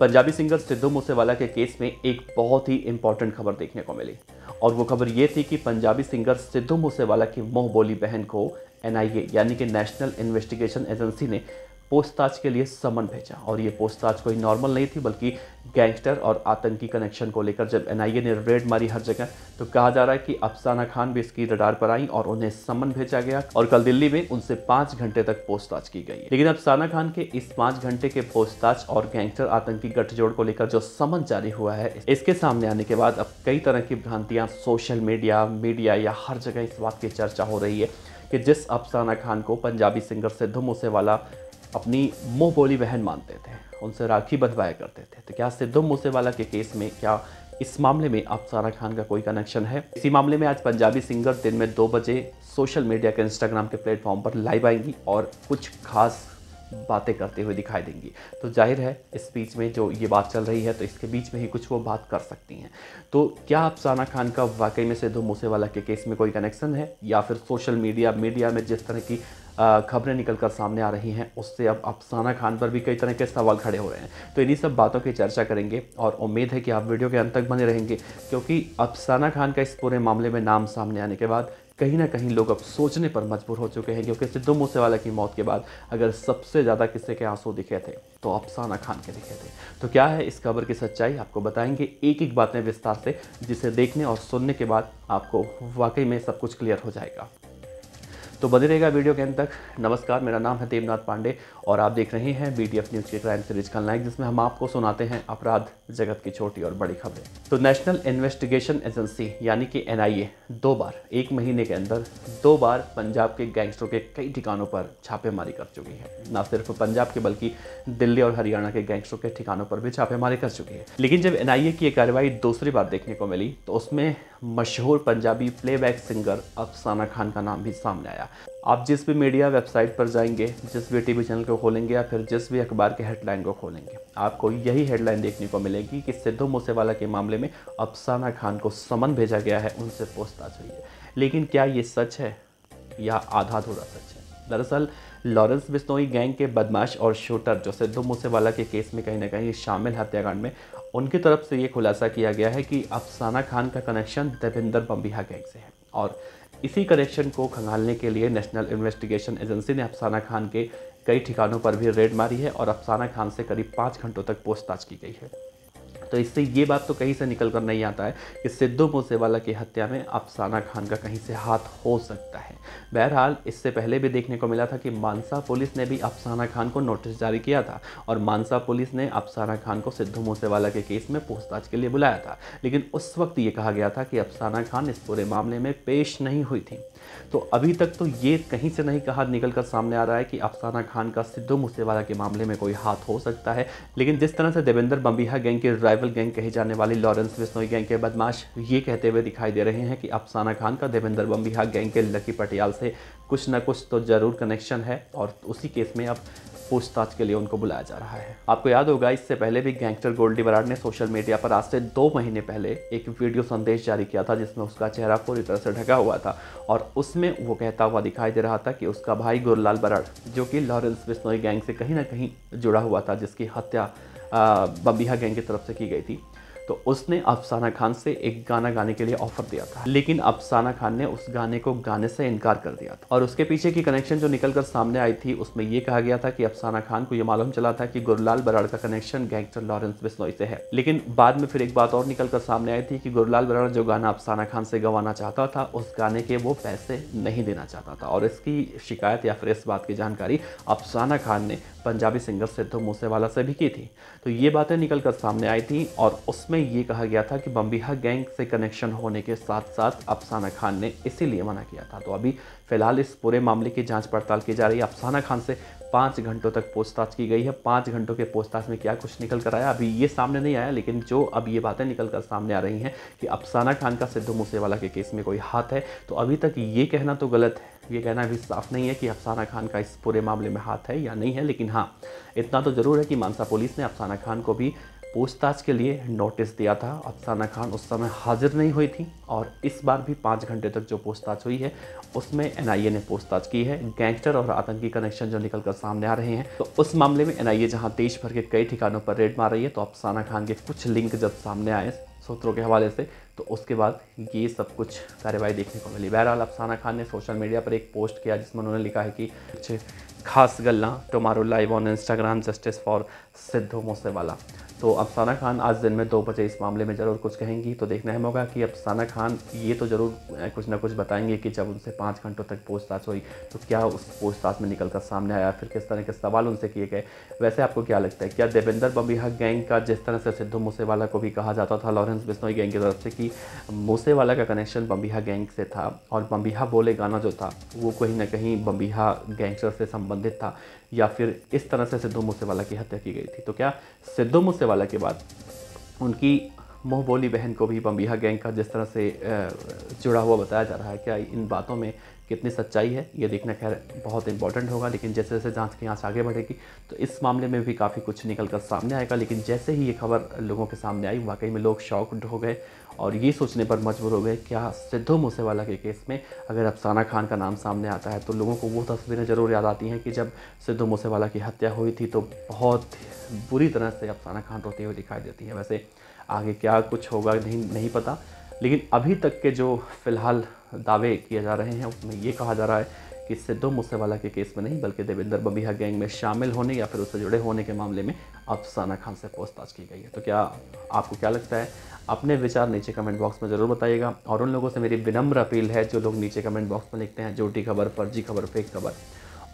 Punjabi singer Sidhu Moosewala के case में एक बहुत ही इंपॉर्टेंट खबर देखने को मिली और वो खबर ये थी कि पंजाबी सिंगर सिद्धू मूसेवाला की मुंह बोली बहन को एनआईए यानी कि नेशनल इन्वेस्टिगेशन एजेंसी ने पूछताछ के लिए समन भेजा। और ये पूछताछ कोई नॉर्मल नहीं थी बल्कि गैंगस्टर और आतंकी कनेक्शन को लेकर जब एनआईए ने रेड मारी हर जगह तो कहा जा रहा है कि अफसाना खान भी इसकी रडार पर आई और उन्हें समन भेजा गया और कल दिल्ली में उनसे 5 घंटे तक पूछताछ की गई। लेकिन अफसाना खान के इस 5 घंटे के पूछताछ और गैंगस्टर आतंकी गठजोड़ को लेकर जो समन जारी हुआ है इसके सामने आने के बाद अब कई तरह की भ्रांतियां सोशल मीडिया या हर जगह इस बात की चर्चा हो रही है कि जिस अफसाना खान को पंजाबी सिंगर सिद्धू मूसेवाला अपनी मुंह बोली बहन मानते थे, उनसे राखी बंधवाया करते थे, तो क्या सिद्धू मूसेवाला के केस में क्या इस मामले में अफसाना खान का कोई कनेक्शन है? इसी मामले में आज पंजाबी सिंगर दिन में 2 बजे सोशल मीडिया के इंस्टाग्राम के प्लेटफॉर्म पर लाइव आएंगी और कुछ खास बातें करते हुए दिखाई देंगी। तो जाहिर है इस बीच में जो ये बात चल रही है तो इसके बीच में ही कुछ वो बात कर सकती हैं। तो क्या अफसाना खान का वाकई में सिद्धू मूसेवाला के केस में कोई कनेक्शन है या फिर सोशल मीडिया में जिस तरह की खबरें निकल कर सामने आ रही हैं उससे अब अफसाना खान पर भी कई तरह के सवाल खड़े हो रहे हैं। तो इन्हीं सब बातों की चर्चा करेंगे और उम्मीद है कि आप वीडियो के अंत तक बने रहेंगे क्योंकि अफसाना खान का इस पूरे मामले में नाम सामने आने के बाद कहीं ना कहीं लोग अब सोचने पर मजबूर हो चुके हैं क्योंकि सिद्धू मूसेवाला की मौत के बाद अगर सबसे ज़्यादा किसी के आंसू दिखे थे तो अफसाना खान के दिखे थे। तो क्या है इस खबर की सच्चाई आपको बताएंगे एक एक बातें विस्तार से, जिसे देखने और सुनने के बाद आपको वाकई में सब कुछ क्लियर हो जाएगा। तो बने रहेगा वीडियो के अंत तक। नमस्कार, मेरा नाम है देवनाथ पांडे और आप देख रहे हैं BDF न्यूज़ की क्राइम सीरीज खलनायक, जिसमें हम आपको सुनाते हैं अपराध जगत की छोटी और बड़ी खबरें। तो नेशनल इन्वेस्टिगेशन एजेंसी यानी कि NIA 2 बार 1 महीने के अंदर 2 बार पंजाब के गैंगस्टरों के कई ठिकानों पर छापेमारी कर चुकी है। न सिर्फ पंजाब के बल्कि दिल्ली और हरियाणा के गैंगस्टरों के ठिकानों पर भी छापेमारी कर चुकी है। लेकिन जब NIA की ये कार्रवाई दूसरी बार देखने को मिली तो उसमें मशहूर पंजाबी प्लेबैक सिंगर अफसाना खान का नाम भी सामने आया। आप जिस भी मीडिया वेबसाइट पर जाएंगे, जिस भी टीवी चैनल को खोलेंगे या फिर जिस भी अखबार के हेडलाइन को खोलेंगे, आपको यही हेडलाइन देखने को मिलेगी कि सिद्धू मूसेवाला के मामले में अफसाना खान को समन भेजा गया है, उनसे पूछताछ हुई है। लेकिन क्या ये सच है या आधा अधूरा सच है? दरअसल लॉरेंस बिश्नोई गैंग के बदमाश और शूटर जो सिद्धू मूसेवाला के केस में कहीं ना कहीं शामिल हत्याकांड में, उनकी तरफ से ये खुलासा किया गया है कि अफसाना खान का कनेक्शन देवेंद्र बम्बिहा गैंग से है और इसी कनेक्शन को खंगालने के लिए नेशनल इन्वेस्टिगेशन एजेंसी ने अफसाना खान के कई ठिकानों पर भी रेड मारी है और अफसाना खान से करीब 5 घंटों तक पूछताछ की गई है। तो इससे ये बात तो कहीं से निकल कर नहीं आता है कि सिद्धू मूसेवाला की हत्या में अफसाना खान का कहीं से हाथ हो सकता है। बहरहाल इससे पहले भी देखने को मिला था कि मानसा पुलिस ने भी अफसाना खान को नोटिस जारी किया था और मानसा पुलिस ने अफसाना खान को सिद्धू मूसेवाला के केस में पूछताछ के लिए बुलाया था। लेकिन उस वक्त ये कहा गया था कि अफसाना खान इस पूरे मामले में पेश नहीं हुई थी। तो अभी तक तो ये कहीं से नहीं कहा निकल कर सामने आ रहा है कि अफसाना खान का सिद्धू मूसेवाला के मामले में कोई हाथ हो सकता है। लेकिन जिस तरह से देवेंद्र बम्बिहा गैंग के राइवल गैंग कही जाने वाली लॉरेंस बिश्नोई गैंग के बदमाश ये कहते हुए दिखाई दे रहे हैं कि अफसाना खान का देवेंद्र बम्बिहा गैंग के लकी पटियाल से कुछ न कुछ तो जरूर कनेक्शन है और उसी केस में अब पूछताछ के लिए उनको बुलाया जा रहा है। आपको याद होगा इससे पहले भी गैंगस्टर गोल्डी बराड़ ने सोशल मीडिया पर आज से 2 महीने पहले एक वीडियो संदेश जारी किया था जिसमें उसका चेहरा पूरी तरह से ढका हुआ था और उसमें वो कहता हुआ दिखाई दे रहा था कि उसका भाई गुरलाल बराड़ जो कि लॉरेंस बिश्नोई गैंग से कहीं ना कहीं जुड़ा हुआ था, जिसकी हत्या बम्बिहा गैंग की तरफ से की गई थी, तो उसने अफसाना खान से एक गाना गाने के लिए ऑफर दिया था। लेकिन अफसाना खान ने उस गाने को गाने से इनकार कर दिया था और उसके पीछे की कनेक्शन जो निकलकर सामने आई थी उसमें यह कहा गया था कि अफसाना खान को यह मालूम चला था कि गुरलाल बराड़ का कनेक्शन गैंगस्टर लॉरेंस बिश्नोई से है। लेकिन बाद में फिर एक बात और निकलकर सामने आई थी कि गुरलाल बराड़ जो गाना अफसाना खान से गवाना चाहता था उस गाने के वो पैसे नहीं देना चाहता था और इसकी शिकायत या फिर इस बात की जानकारी अफसाना खान ने पंजाबी सिंगर सिद्धू मूसेवाला से भी की थी। तो ये बातें निकल कर सामने आई थी और उसमें ये कहा गया था कि बम्बिहा गैंग से कनेक्शन होने के साथ साथ अफसाना खान ने इसीलिए मना किया था। तो अभी फिलहाल इस पूरे मामले की जांच पड़ताल की जा रही है। अफसाना खान से 5 घंटों तक पूछताछ की गई है। 5 घंटों के पूछताछ में क्या कुछ निकल कर आया अभी ये सामने नहीं आया, लेकिन जो अब ये बातें निकल कर सामने आ रही हैं कि अफसाना खान का सिद्धू मूसेवाला के केस में कोई हाथ है, तो अभी तक ये कहना तो गलत है, ये कहना भी साफ नहीं है कि अफसाना खान का इस पूरे मामले में हाथ है या नहीं है। लेकिन हाँ, इतना तो ज़रूर है कि मानसा पुलिस ने अफसाना खान को भी पूछताछ के लिए नोटिस दिया था। अफसाना खान उस समय हाजिर नहीं हुई थी और इस बार भी 5 घंटे तक जो पूछताछ हुई है उसमें एनआईए ने पूछताछ की है। गैंगस्टर और आतंकी कनेक्शन जो निकल कर सामने आ रहे हैं, तो उस मामले में एनआईए जहां देश भर के कई ठिकानों पर रेड मार रही है, तो अफसाना खान के कुछ लिंक जब सामने आए सूत्रों के हवाले से, तो उसके बाद ये सब कुछ कार्रवाई देखने को मिली। बहरहाल अफसाना खान ने सोशल मीडिया पर एक पोस्ट किया जिसमें उन्होंने लिखा है कि कुछ खास गल्ला tomorrow live on Instagram justice for Sidhu Moosewala. तो अफसाना खान आज दिन में 2 बजे इस मामले में ज़रूर कुछ कहेंगी, तो देखना है होगा कि अफसाना खान ये तो ज़रूर कुछ ना कुछ बताएंगे कि जब उनसे 5 घंटों तक पूछताछ हुई तो क्या उस पूछताछ में निकल कर सामने आया, फिर किस तरह के सवाल उनसे किए गए। वैसे आपको क्या लगता है, क्या देवेंद्र बम्बिहा गैंग का, जिस तरह से सिद्धू मूसेवाला को भी कहा जाता था लॉरेंस बिश्नोई गैंग की तरफ से कि मूसेवाला का कनेक्शन बम्बिहा गैंग से था और बम्बिहा बोले गाना जो था वो कहीं ना कहीं बम्बिहा गैंगस्टर से संबंधित था, या फिर इस तरह से सिद्धू मूसेवाला की हत्या की गई थी? तो क्या सिद्धू मूसेवाला के बाद उनकी मुँह बोली बहन को भी बम्बिहा गैंग का जिस तरह से जुड़ा हुआ बताया जा रहा है, क्या इन बातों में कितनी सच्चाई है, ये देखना खैर बहुत इंपॉर्टेंट होगा। लेकिन जैसे जैसे जांच की आंच आगे बढ़ेगी तो इस मामले में भी काफ़ी कुछ निकल कर सामने आएगा। लेकिन जैसे ही ये खबर लोगों के सामने आई, वाकई में लोग शॉक्ड हो गए और ये सोचने पर मजबूर हो गए, क्या सिद्धू मूसेवाला के केस में अगर अफसाना खान का नाम सामने आता है तो लोगों को वो तस्वीरें ज़रूर याद आती हैं कि जब सिद्धू मूसेवाला की हत्या हुई थी तो बहुत बुरी तरह से अफसाना खान रोती हुई दिखाई देती है। वैसे आगे क्या कुछ होगा नहीं पता, लेकिन अभी तक के जो फ़िलहाल दावे किए जा रहे हैं उसमें ये कहा जा रहा है कि सिद्धू मूसेवाला के केस में नहीं बल्कि देवेंद्र बम्बिहा गैंग में शामिल होने या फिर उससे जुड़े होने के मामले में अफसाना खान से पूछताछ की गई है। तो क्या आपको क्या लगता है? अपने विचार नीचे कमेंट बॉक्स में ज़रूर बताइएगा। और उन लोगों से मेरी विनम्र अपील है जो लोग नीचे कमेंट बॉक्स में लिखते हैं झूठी खबर, फर्जी खबर, फेक खबर,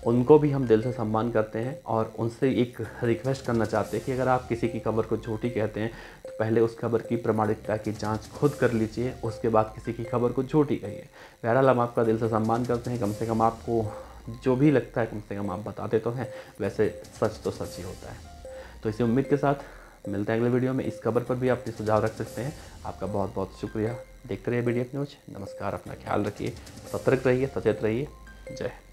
उनको भी हम दिल से सम्मान करते हैं और उनसे एक रिक्वेस्ट करना चाहते हैं कि अगर आप किसी की खबर को झूठी कहते हैं तो पहले उस खबर की प्रामाणिकता की जांच खुद कर लीजिए, उसके बाद किसी की खबर को झूठी कहिए। बहरहाल हम आपका दिल से सम्मान करते हैं, कम से कम आपको जो भी लगता है कम से कम आप बताते तो हैं, वैसे सच तो सच ही होता है। तो इसी उम्मीद के साथ मिलते हैं अगले वीडियो में। इस खबर पर भी आप अपने सुझाव रख सकते हैं। आपका बहुत बहुत शुक्रिया। देखते रहिए BDF न्यूज़। नमस्कार, अपना ख्याल रखिए, सतर्क रहिए, सचेत रहिए। जय हिंद।